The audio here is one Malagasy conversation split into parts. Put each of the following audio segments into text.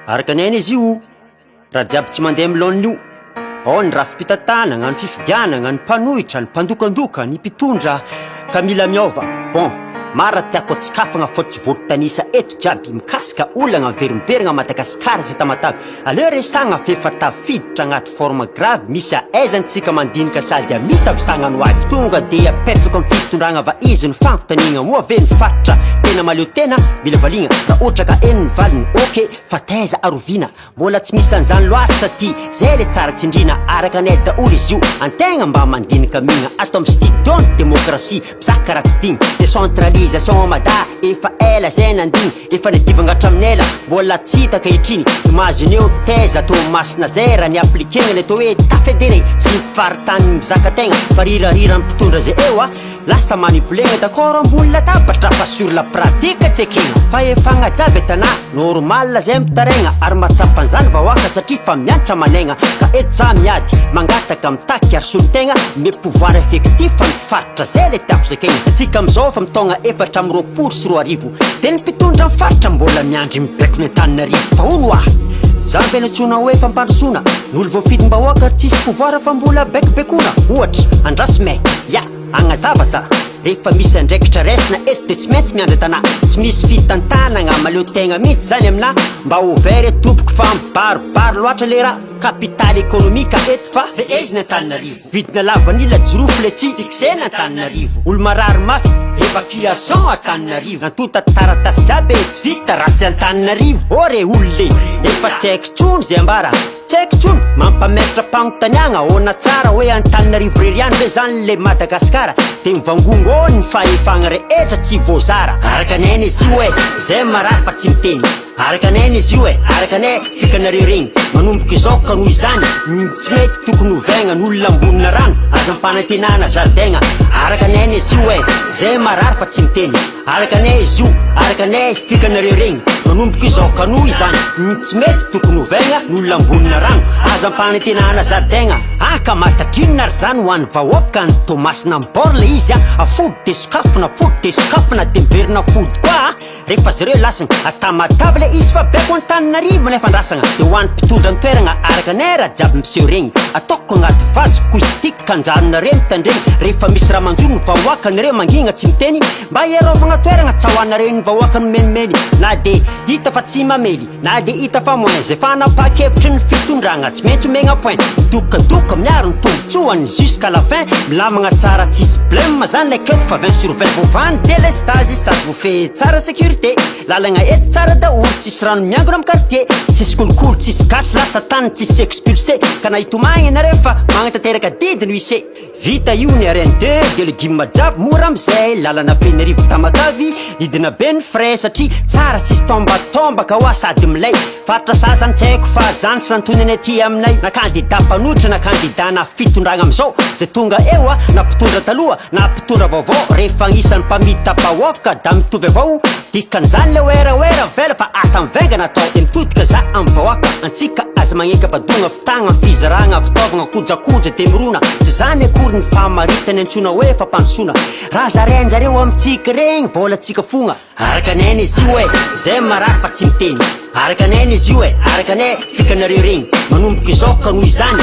Arakanay izy io raha jiaby tsy mandeha milon'io ao ny rafi-pitantanagna, ny fifidianagna, ny mpanohitra, ny mpandokandoka, ny mpitondra ka mila miova. Bon, mara tiako atsikafagna fa tsy voatanisa eto jiaby mikasika olana miverimberigna Madagasikara zay tamatavy. Aleo resagna fefa tafiditra agnaty forme grave misy aizantsika mandinika sady misy avisagnany hoavy tonga de apetraka amin'ny fitondragna va izy ny fantanigna moa ve ny fatra tena maleo tena mila valigna raha ohatra ka eniny valiny ok fa taiza arovina mbola tsy misy an'izany loatra ty zay le tsara tsindrina arakanay daolo izy io antegna mba mandinika migna ato amin'ny studion démocratie bizaka raha tsy digny décentralisation mada efa ela zay nandigny efa nedivagna hatramin'ela mbola tsy hitaka hitriny imagineo taiza to masina zay raha ny appliquegna ny atao hoe tafedere sy mifaritany mizaka tegna fa rirarira mpitondra zay eo a lasa manipulegna d'accord ambony latabatra fa sur la pratique tsy ekegna fa efa agnajaby tana normal zay mitaregna ary matsapan'izany vahoaka satria fa mianatra manegna ka eto za miady mangataka mitaky ary solotegna me pouvoir effectif fa mifaritra zay le tiako zakegna atsika amizao fa mitogna efatra amin'ny roapolo sy roa arivo de ny mpitondra mifaritra mbola miandry mibaiko ny Antananarivo fa ono ah za mbena tsona hoe fampandrosona n'olo voafidym-bahoaka tsisy pouvoir fa mbola baikobekona ohatra andrasome ya agnazava sa rehefa misy andraikitra resina eto de tsy maintsy miandry tana tsy misy fitantanagna maleo tegna mihitsy zany amina mba ouvert tompoko fa mibaribary loatra le raha capital économique eto fa feezina Antananarivo vidina lavanila jirofo le tsy fixena Antananarivo olo marary mafy évacuation Antananarivo nantonta taratasy jiaby tsy vita raha tsy Antananarivo ore olo le efa tsy haiko tsony zay ambara tsy haiko tsony mampametratra mpagnotaniagna ona tsara hoe Antananarivo reriany ve zany le Madagasikara de mivangongo ny fahefagna rehetra tsy voazara arakanay izy io hoe zay marary fa tsy miteny arakanay izy io hoe arakanay fikanareo regny manomboka izao ka noho izany tsy mety tokony hovaigna n'olona ambonina rano aza mpanantenana zaridaigna arakanay izy io hoe zay marary fa tsy miteny arakanay izy io arakanay fikanareo regny manomboka izao ka noho izany tsy mety tokony hovaigna n'olona ambonina rano aza mpanantenana zaridaigna aka matatrinona ary zany ho an'ny vahoaka ny tomasina mborla izy afody de sokafona fody de sokafona de miverina fody koa rehefa zareo lasagna atamatavy le izy fa baiko Antananarivo nefa andrasagna de ho an'ny mpitondra ny toeragna arakanay raha jiaby miseho regny ataoko agnaty vazy koistika kanjarinareo mitandregny rehefa misy raha manjoro ny vahoaka nareo mangigna tsy miteny mba iarovagna toeragna tsy ahoanareo ny vahoaka ny menimeny na de hita fa tsy mamely na de hita fa moins zay fa nanapa-kevitry ny fitondragna tsy maintsy omegna point dokadoka miaro ny tombotsoany jusqu'à la fin milamagna tsara tsisy blème zany le keko fa 20 sur 20 vovany délestage sady vofe tsara sécurité lalagna eto tsara daolo tsisy rano miangona amin'ny quartier tsisy kolokolo tsisy gasy lasa tany tsisy expulsé ka nahitomagny anareo fa magnatanteraka didiny wise vita io ny RN2 de légume jiaby mora amizay lalana Antananarivo tamatavy lidina be ny frais satria tsara tsisy tombatombaka hoa sady milay faritra sasany tsy haiko fa zany sy nantonany aty aminay na kandida mpanohitra na kandida na fitondragna amizao zay tonga eo a na mpitondra taloha na mpitondra vaovao rehefa agnisan'ny mpamita bahoaka da mitovy avao dikan'izany le oeraoera vela fa asa mivaingana atao de mitodika za amin'ny vahoaka antsika aza magneka badonga fitagna fizaragna fitaovagna kojakoja de mirona tsy zany akory ny fahamaritany antsona hoe fampandrosoana raha zarainjareo amintsika regny vola tsika fogna arakanay izy io hoe zay marary fa tsy miteny arakanay izy io hoe arakanay fikanareo regny manomboka izao ka noho izany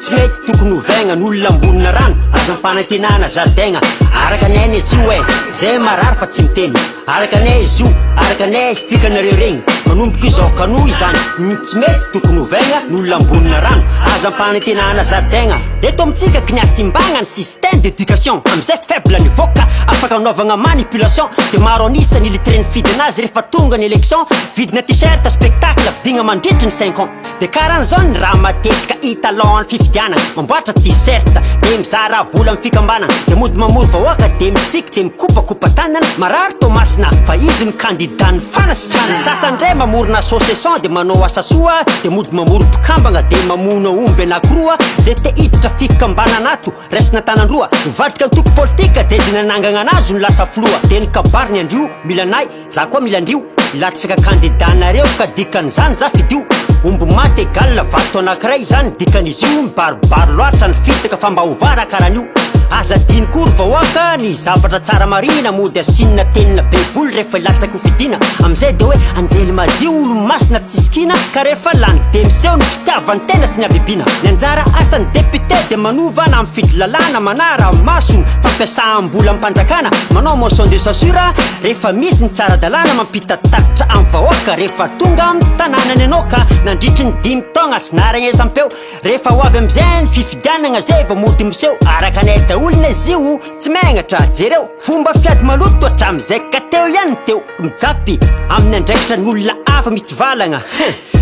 tsy mety tokony hovaigna n'olona ambonina rano aza mpanantenana zaridaigna arakanay izy io hoe zay marary fa tsy miteny arakanay izy io arakanay fikanareo regny manomboka izao ka noho izany tsy mety tokony hovaigna n'olona ambonina rano aza mpanantenana zaridaigna eto amintsika kiniasimbagna ny système d'éducation amizay faible niveau ka afaka anaovagna manipulation de maro anisany illetrény fidy anazy rehefa tonga ny élection vidina t-shirt spectacle vidigna mandritry ny 5 ans de karan'izao ny raha matetika italon ny fifidianana mamboatra t-shirt de mizara vola amin'ny fikambanana de mody mamory vahoaka de mitsiky de mikopakopa tanana marary tomasina fa izy ny candidat ny fanasitrana sasany ray mamorona association de manao asa soa de mody mamory mpikambagna de mamona omby anakoroa zay te hiditra fikambanana ato resina tanandroa mivadika ny toko politika de dinanangagna anazy no lasa filoa de ny kabary ny andrio milanay za koa mila andrio ilatsaka candidat-nareo ka dikan'izany za fidio omby maty égal vato anakiray zany dikan'izy io mibaribary loatra ny fitaka fa mba hovara karan'io aza diny kory vahoaka ny zavatra tsara marina mody asinina tenina beboly rehefa ilatsaky ho fidina amizay de hoe anjely madio olo masy masina tsisikina ka rehefa lany de miseho ny fitiavany tena sy ny abibina ny anjara asan'ny député de manovana amin'ny fidilalana manara masony fampiasam-bola ampanjakana manao motion de censure rehefa misy ny tsara dalàna mampita takitra amin'ny vahoaka rehefa tonga amin'ny tanànany anao ka nandritry ny 5 taogna sy naragnesam-peo rehefa ho avy am'izay ny fifidianana zay vao mody miseho arakanay daolona izy io tsy megnatra jereo fomba fiady maloto hatram'izay ka teo ihany teo mijapy amin'ny andraikitra ny olona hafa mitsivalagna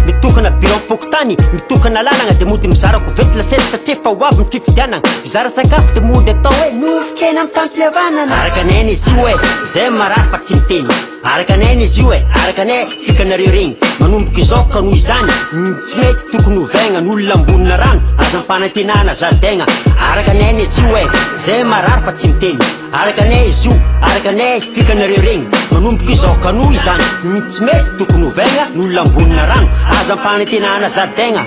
mitokana biron pokotany mitokana lalagna de mody mizarako vety lasety satria fa ho avy ny fifidianana mizara sakafo de mody atao hoe nofokena amin'ny tampihavanana arakanay izy io zay marary fa tsy miteny arakanay izy io arakanay fikanareo regny manomboka izao ka noho izany tsy mety tokony hovaigna ny olona ambonina rano azam-panantenana zaridaigna arakanay izy io zay marary fa tsy miteny arakanay izy io arakanay fikanareo regny manomboka izao ka noho izany tsy mety tokony hovaigna ny olona ambonina rano azam-panantenana zaridaigna